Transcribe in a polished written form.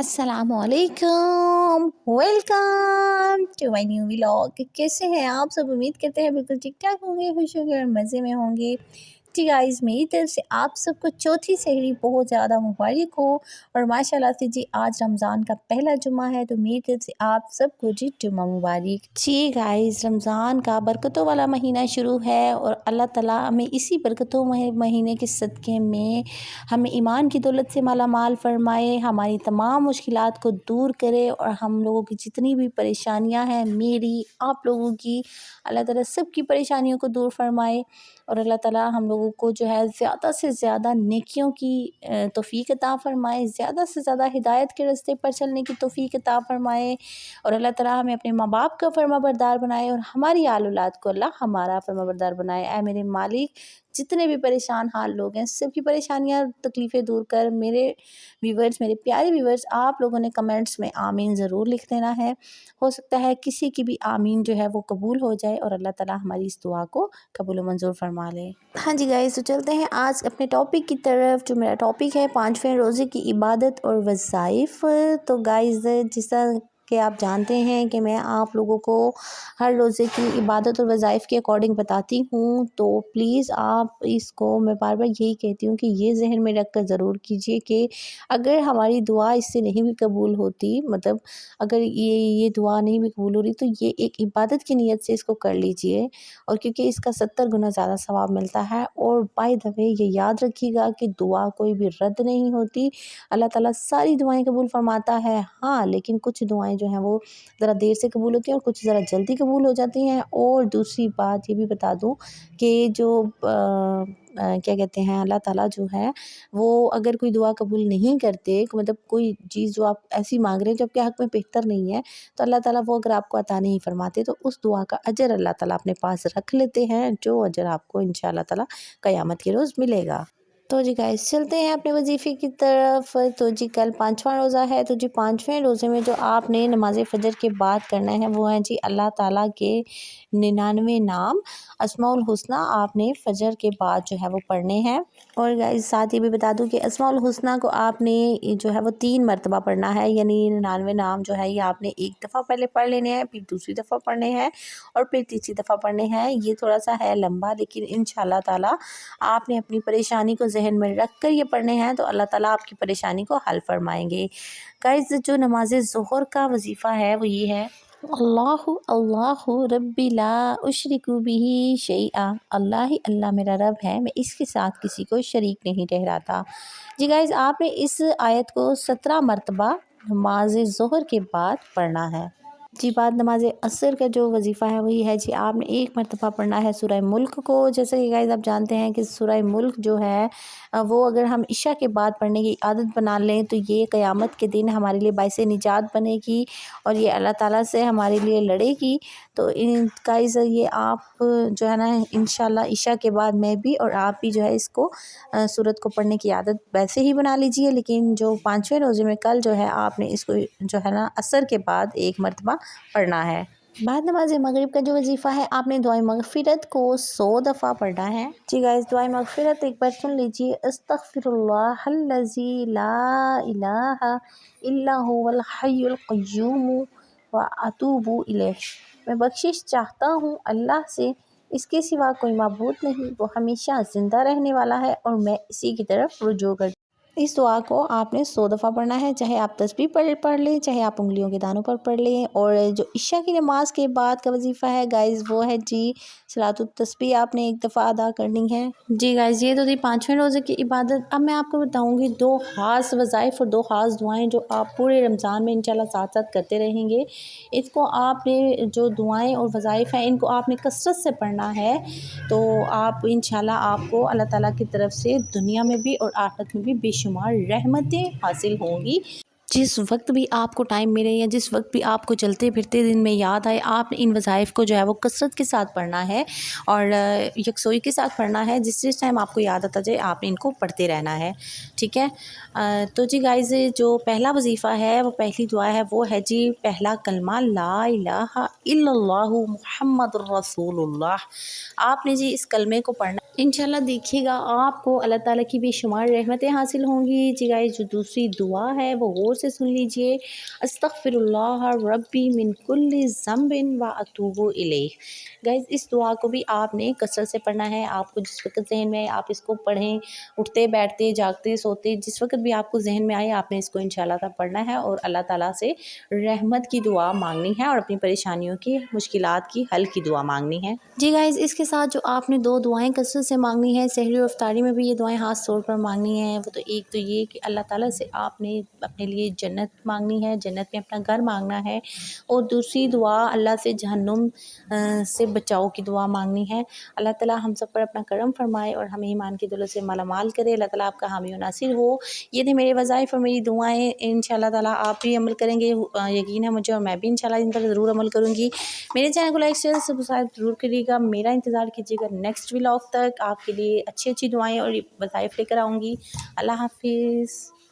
अस्सलाम वालेकुम, welcome to my new vlog. कैसे हैं आप सब? उम्मीद करते हैं बिल्कुल ठीक ठाक होंगे, खुश होंगे और मज़े में होंगे। जी गाइस, मेरी तरफ से आप सबको चौथी सहरी बहुत ज़्यादा मुबारक हो। और माशाल्लाह से जी आज रमज़ान का पहला जुम्मा है, तो मेरी तरफ से आप सबको जी जुम्मा मुबारक। जी गाइस, रमज़ान का बरकतों वाला महीना शुरू है और अल्लाह ताला हमें इसी बरकतों महीने के सदक़े में हमें ईमान की दौलत से माला माल फरमाए, हमारी तमाम मुश्किलात को दूर करे और हम लोगों की जितनी भी परेशानियां हैं, मेरी आप लोगों की, अल्लाह ताला सब की परेशानियों को दूर फरमाए। और अल्लाह ताला हम लोगों को जो है ज़्यादा से ज़्यादा नेकियों की तौफ़ीक अता फ़रमाए, ज़्यादा से ज़्यादा हिदायत के रास्ते पर चलने की तौफ़ीक अता फ़रमाए। और अल्लाह ताला हमें अपने माँ बाप का फरमाबरदार बनाए और हमारी आल औलाद को अल्लाह हमारा फरमाबरदार बनाए। ऐ मेरे मालिक, जितने भी परेशान हाल लोग हैं, सबकी परेशानियाँ तकलीफ़ें दूर कर। मेरे व्यूवर्स, मेरे प्यारे व्यूवर्स, आप लोगों ने कमेंट्स में आमीन ज़रूर लिख देना है। हो सकता है किसी की भी आमीन जो है वो कबूल हो जाए और अल्लाह ताला हमारी इस दुआ को कबूल व मंजूर फरमा ले। हाँ जी गाइस, तो चलते हैं आज अपने टॉपिक की तरफ। जो मेरा टॉपिक है 5वें रोज़े की इबादत और वज़ाइफ़। तो गाइस, जैसा कि आप जानते हैं कि मैं आप लोगों को हर रोज़े की इबादत और वज़ाइफ़ के अकॉर्डिंग बताती हूँ, तो प्लीज़ आप इसको, मैं बार बार यही कहती हूँ कि ये ज़हन में रख कर ज़रूर कीजिए कि अगर हमारी दुआ इससे नहीं भी कबूल होती, मतलब अगर ये दुआ नहीं भी कबूल हो रही, तो ये एक इबादत की नीयत से इसको कर लीजिए। और क्योंकि इसका 70 गुना ज़्यादा सवाब मिलता है। और बाय द वे ये याद रखिएगा कि दुआ कोई भी रद्द नहीं होती, अल्लाह ताला सारी दुआएं कबूल फरमाता है। हाँ, लेकिन कुछ दुआएं जो हैं वो ज़रा देर से कबूल होती हैं और कुछ ज़रा जल्दी कबूल हो जाती हैं। और दूसरी बात ये भी बता दूं कि जो क्या कहते हैं, अल्लाह ताला जो है वो अगर कोई दुआ कबूल नहीं करते, मतलब कोई चीज़ जो आप ऐसी मांग रहे हैं जो आपके हक़ में बेहतर नहीं है, तो अल्लाह ताला वो अगर आपको अता नहीं फरमाते, तो उस दुआ का अजर अल्लाह ताला अपने पास रख लेते हैं, जो अजर आपको इंशाअल्लाह ताला क़यामत के रोज़ मिलेगा। तो जी गाइस, चलते हैं अपने वजीफ़े की तरफ। तो जी कल 5वां रोज़ा है, तो जी 5वें रोज़े में जो आपने नमाज़ फ़जर के बाद करना है वो है जी अल्लाह ताला के 99 नाम अस्माउल हुस्ना आपने फ़जर के बाद जो है वो पढ़ने हैं। और गाइस साथ ही भी बता दूं कि अस्माउल हुस्ना को आपने जो है वो 3 मरतबा पढ़ना है, यानी 99 नाम जो है ये आपने एक दफ़ा पहले पढ़ लेने हैं, फिर दूसरी दफ़ा पढ़ने हैं और फिर तीसरी दफ़ा पढ़ने हैं। ये थोड़ा सा है लंबा, लेकिन इंशाअल्लाह ताला आपने अपनी परेशानी को जहन में रख कर ये पढ़ने हैं, तो अल्लाह ताला आपकी परेशानी को हल फरमाएंगे। गाइस, जो नमाज ज़ोहर का वजीफ़ा है वो ये है, अल्लाहु अल्लाहु रब्बी ला उशरिकु बिही शैआ। अल्लाह ही अल्लाह मेरा रब है, मैं इसके साथ किसी को शरीक नहीं ठहराता। जी गाइस, आपने इस आयत को 17 मरतबा नमाज ज़ोहर के बाद पढ़ना है। जी बाद नमाज असर का जो वजीफ़ा है वही है जी, आपने एक मरतबा पढ़ना है सूरह मुल्क को। जैसे कि गाइस आप जानते हैं कि सूरह मुल्क जो है वो अगर हम इशा के बाद पढ़ने की आदत बना लें, तो ये क़यामत के दिन हमारे लिए बाइस निजात बनेगी और ये अल्लाह ताला से हमारे लिए लड़ेगी। तो इन गाइस, ये आप जो है ना इंशाल्लाह इशा के बाद मैं भी और आप भी जो है इसको सूरत को पढ़ने की आदत वैसे ही बना लीजिए। लेकिन जो 5वें रोज़े में कल जो है आपने इसको जो है ना असर के बाद एक मरतबा पढ़ना है। बाद नमाज मगरिब का जो वजीफ़ा है, आपने दुआए मगफ़िरत को 100 दफ़ा पढ़ना है। जी गाइस, दुआए मगफ़िरत एक बार सुन लीजिए। अस्तग़फ़िरुल्लाहल्लज़ी ला इलाहा इल्ला हुवल हय्युल क़य्यूम व अतूबु इलैह। मैं बख्शिश चाहता हूँ अल्लाह से, इसके सिवा कोई माबूद नहीं, वो हमेशा ज़िंदा रहने वाला है और मैं इसी की तरफ रुजू करता हूँ। इस दुआ को आपने 100 दफ़ा पढ़ना है, चाहे आप तस्बीह पढ़ लें, चाहे आप उंगलियों के दानों पर पढ़ लें। और जो इशा की नमाज के बाद का वजीफ़ा है गाइस, वो है जी सलातुत तस्बीह आपने एक दफ़ा अदा करनी है। जी गाइस, ये तो थी 5वें रोज़े की इबादत। अब मैं आपको बताऊंगी 2 ख़ास वज़ाइफ़ और 2 ख़ास दुआएं जो आप पूरे रमज़ान में इंशाल्लाह साथ साथ करते रहेंगे। इसको आपने जो दुआएं और वज़ाइफ़ हैं, इनको आपने कसरत से पढ़ना है, तो आप इंशाल्लाह आपको अल्लाह ताला की तरफ से दुनिया में भी और आखिरत में भी बेशुमार रहमतें हासिल होंगी। जिस वक्त भी आपको टाइम मिले या जिस वक्त भी आपको चलते फिरते दिन में याद आए, आपने इन वज़ाइफ़ को जो है वो कसरत के साथ पढ़ना है और यकसोई के साथ पढ़ना है। जिस टाइम आपको याद आता जाए आपने इनको पढ़ते रहना है, ठीक है। तो जी गाइस, जो पहला वजीफ़ा है, वो पहली दुआ है, वो है जी पहला कलमा ला इलाहा इल्लल्लाहु मुहम्मदुर रसूलुल्लाह। आपने जी इस कलमे को पढ़ना इंशाल्लाह देखिएगा आपको अल्लाह ताला की बेशुमार रहमतें हासिल होंगी। जी गाइस, जो दूसरी दुआ है वो गौर से सुन लीजिए। अस्तगफिरुल्लाह रब्बी मिन कुल्ली ज़म्बिन व अतूबु इलैह। गाइस, इस दुआ को भी आपने कसरत से पढ़ना है। आपको जिस वक़्त ज़हन में आए आप इसको पढ़ें, उठते बैठते जागते सोते जिस वक़्त भी आपको ज़हन में आए आपने इसको इंशाल्लाह ताला पढ़ना है और अल्लाह ताला से रहमत की दुआ मांगनी है और अपनी परेशानियों की, मुश्किलात की हल की दुआ मांगनी है। जी गाइस, इसके साथ जो आपने 2 दुआएँ कसरत से मांगनी है, सहरी और इफ्तारी में भी ये दुआएँ ख़ास तौर पर मांगनी है। वो तो एक तो ये कि अल्लाह ताला से आपने अपने लिए जन्नत मांगनी है, जन्नत में अपना घर मांगना है, और दूसरी दुआ अल्लाह से जहन्नुम से बचाव की दुआ मांगनी है। अल्लाह ताला हम सब पर अपना करम फरमाए और हमें ईमान की दौलत से मालामाल करे। अल्लाह ताला आपका हामी और नासिर हो। ये थे मेरे वज़ाइफ़ और मेरी दुआएँ। इंशाअल्लाह ताला आप भी अमल करेंगे, यकीन है मुझे, और मैं भी इंशाअल्लाह इन पर ज़रूर अमल करूँगी। मेरे चैनल को लाइक शेयर सब्सक्राइब ज़रूर करिएगा। मेरा इंतज़ार कीजिएगा नेक्स्ट व्लॉग तक। आपके लिए अच्छी अच्छी दुआएँ और वज़ाइफ़ लेकर आऊँगी। अल्लाह हाफ़िज़।